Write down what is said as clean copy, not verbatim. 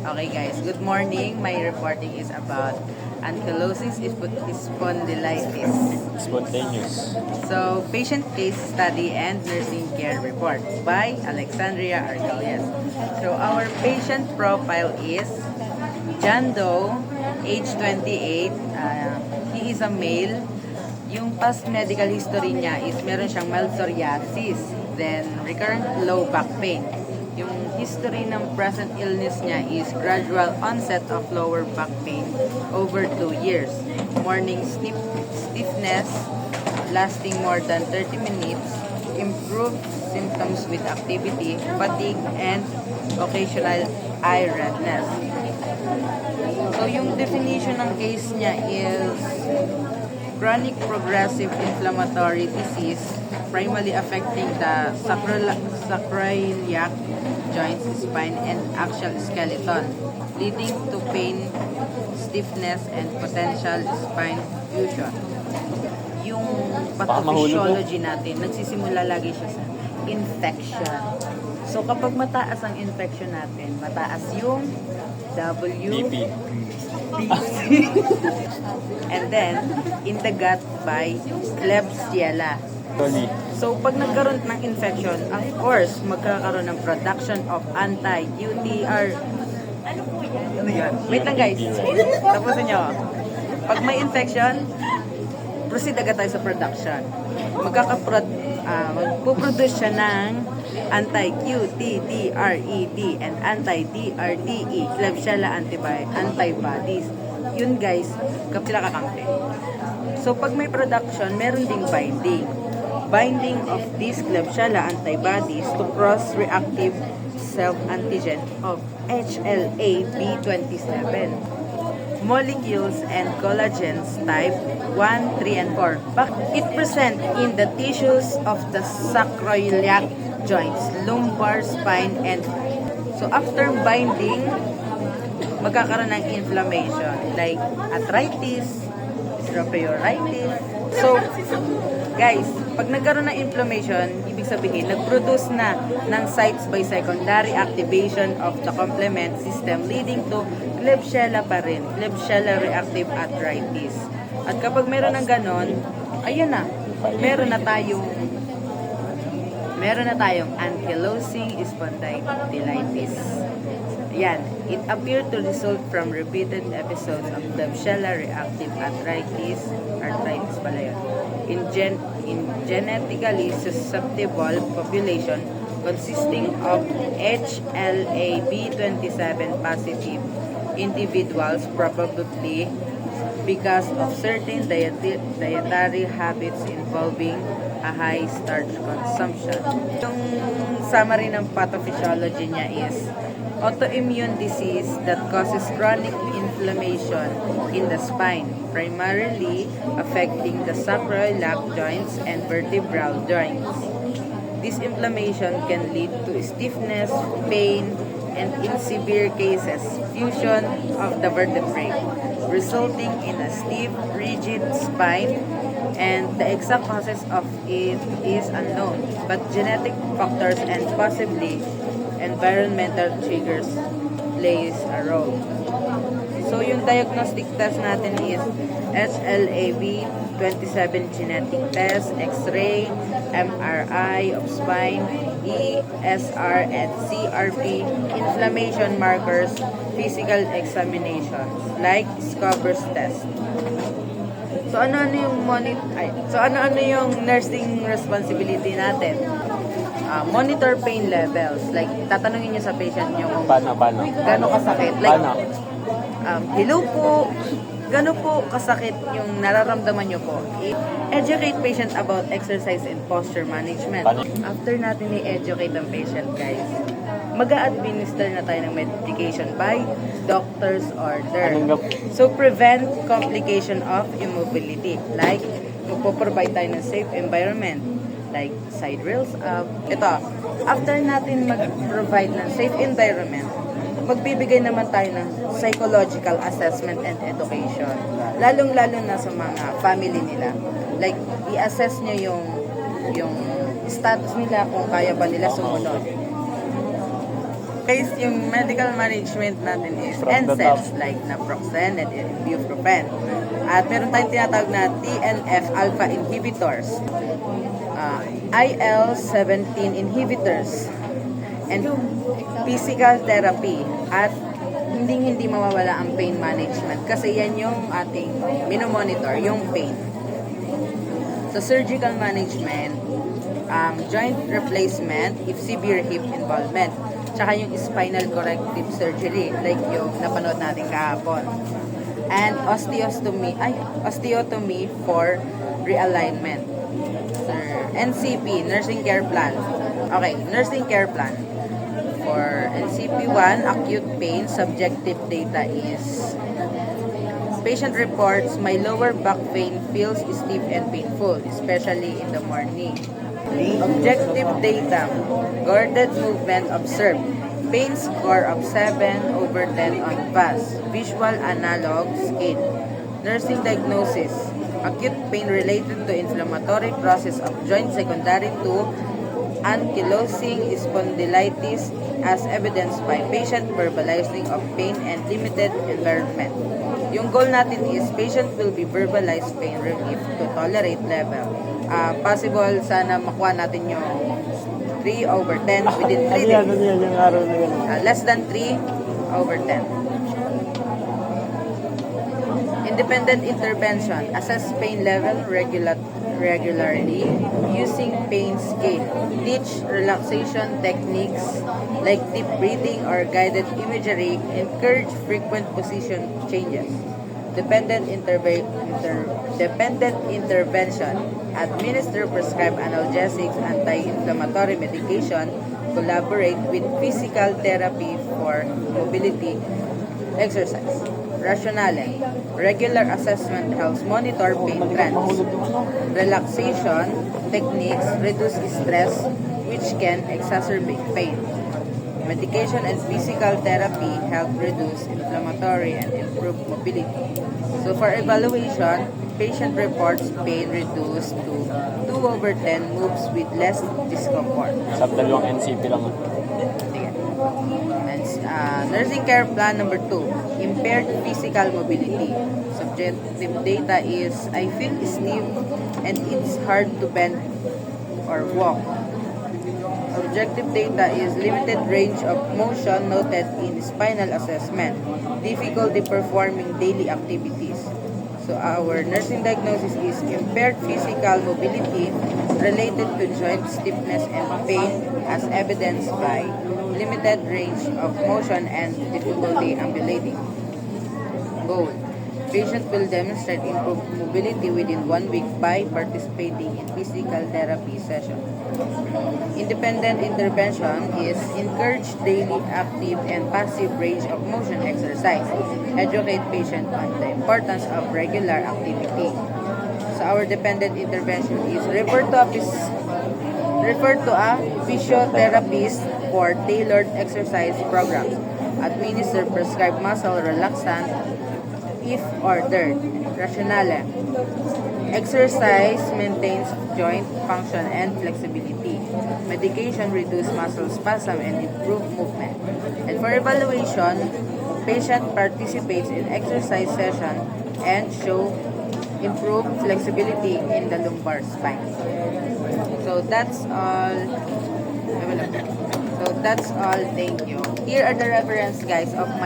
Okay guys, good morning. My reporting is about ankylosing spondylitis. Spontaneous. So, patient case study and nursing care report by Alexandria Argalias. So, our patient profile is John Doe, age 28. He is a male. Yung past medical history niya is meron siyang mild psoriasis, then recurrent low back pain. Yung history ng present illness niya is gradual onset of lower back pain over 2 years. Morning stiffness lasting more than 30 minutes, improved symptoms with activity, fatigue, and occasional eye redness. So yung definition ng case niya is chronic progressive inflammatory disease primarily affecting the sacroiliac joints, spine, and axial skeleton, leading to pain, stiffness, and potential spine fusion. Yung pathophysiology natin, nagsisimula lagi siya sa infection. So kapag mataas ang infection natin, mataas yung BP. and then in the gut by Klebsiella. Tony. So pag nagkaroon ng infection, of course, magkakaroon ng production of anti-UTR. Ano yan? Wait lang guys. Tapusin nyo. Pag may infection, proceed agad tayo sa production. Magpuproduce siya ng anti-QTTRED and anti-DRDE, Klebsiella antibodies. Yun guys, sila kakampi. So pag may production, meron ding binding. Binding of these Klebsiella antibodies to cross-reactive self-antigen of HLA-B27 molecules and collagens type 1, 3, and 4. But it present in the tissues of the sacroiliac joints, lumbar, spine, and so after binding, magkakaroon ng inflammation like arthritis, osteoarthritis. So, guys, pag nagkaroon ng inflammation, ibig sabihin, nag-produce na ng sites by secondary activation of the complement system leading to Klebsiella pa rin, Klebsiella reactive arthritis. At kapag meron ng ganon, ayun na, meron na tayong ankylosing spondylitis. Yan, it appeared to result from repeated episodes of Klebsiella reactive arthritis pala yun, in genetically susceptible population consisting of HLA-B27 positive individuals, probably because of certain dietary habits involving a high starch consumption. Yung summary ng pathophysiology niya is autoimmune disease that causes chronic inflammation in the spine, primarily affecting the sacroiliac joints and vertebral joints. This inflammation can lead to stiffness, pain, and in severe cases, fusion of the vertebrae, resulting in a stiff, rigid spine, and the exact causes of it is unknown, but genetic factors and possibly environmental triggers plays a role. So yung diagnostic test natin is HLA-B27 genetic test, X-ray, MRI of spine, ESR and CRP, inflammation markers, physical examinations like Scober's test. So ano yung nursing responsibility natin? Monitor pain levels. Like tatanungin niyo sa patient niyo Paano? gaano kasakit. Like Paano? hello po, gaano po kasakit yung nararamdaman niyo po. Educate patient about exercise and posture management. Paano? After natin i-educate ang patient, guys, mag-a-administer na tayo ng medication by doctor's order. So, prevent complication of immobility. Like, magpo-provide tayo ng safe environment. Like, side rails up. Ito, after natin mag-provide ng safe environment, magbibigay naman tayo ng psychological assessment and education. Lalong-lalo na sa mga family nila. Like, i-assess nyo yung status nila kung kaya ba nila sumunod. case yung medical management natin is From the NSAIDs top. like naproxen and ibuprofen. At meron tayong tinatawag na TNF-alpha inhibitors, IL-17 inhibitors, and physical therapy. At hindi mawawala ang pain management kasi yan yung ating minomonitor, yung pain. Sa surgical management, joint replacement if severe hip involvement, tsaka yung spinal corrective surgery like yung napanood natin kahapon. And osteotomy for realignment. NCP, nursing care plan. Okay, nursing care plan. For NCP1, acute pain, subjective data is patient reports, my lower back pain feels stiff and painful, especially in the morning. Objective data, guarded movement observed. Pain score of 7/10 on VAS, visual analog scale. Nursing diagnosis, acute pain related to inflammatory process of joint secondary to ankylosing spondylitis as evidenced by patient verbalizing of pain and limited environment. Yung goal natin is patient will be verbalized pain relief to tolerate level. Possible sana makuha natin yung 3/10 within 3 days. Yung araw na yan. Less than 3/10. Independent intervention. Assess pain level regularly using pain scale. Teach relaxation techniques like deep breathing or guided imagery. Encourage frequent position changes. Dependent intervention. Administer prescribed analgesics, anti-inflammatory medication. Collaborate with physical therapy for mobility exercise. Rationale. Regular assessment helps monitor pain trends. Relaxation techniques reduce stress which can exacerbate pain. Medication and physical therapy help reduce inflammatory and improve mobility. So for evaluation, patient reports pain reduced to 2/10 moves with less discomfort. Sa dalawang NCP lang. Sige. And, nursing care plan number 2, impaired physical mobility. Subjective data is, I feel stiff and it's hard to bend or walk. Objective data is limited range of motion noted in spinal assessment, difficulty performing daily activities. So our nursing diagnosis is impaired physical mobility related to joint stiffness and pain as evidenced by limited range of motion and difficulty ambulating. Goal. Patient will demonstrate improved mobility within 1 week by participating in physical therapy session. Independent intervention is encourage daily active and passive range of motion exercise. Educate patient on the importance of regular activity. So our dependent intervention is refer to a physiotherapist for tailored exercise programs. Administer prescribed muscle relaxant if ordered. Rationale. Exercise maintains joint function and flexibility. Medication reduce muscle spasm and improve movement. And for evaluation, patient participates in exercise session and show improved flexibility in the lumbar spine. So that's all. So that's all. Thank you. Here are the reference guys of my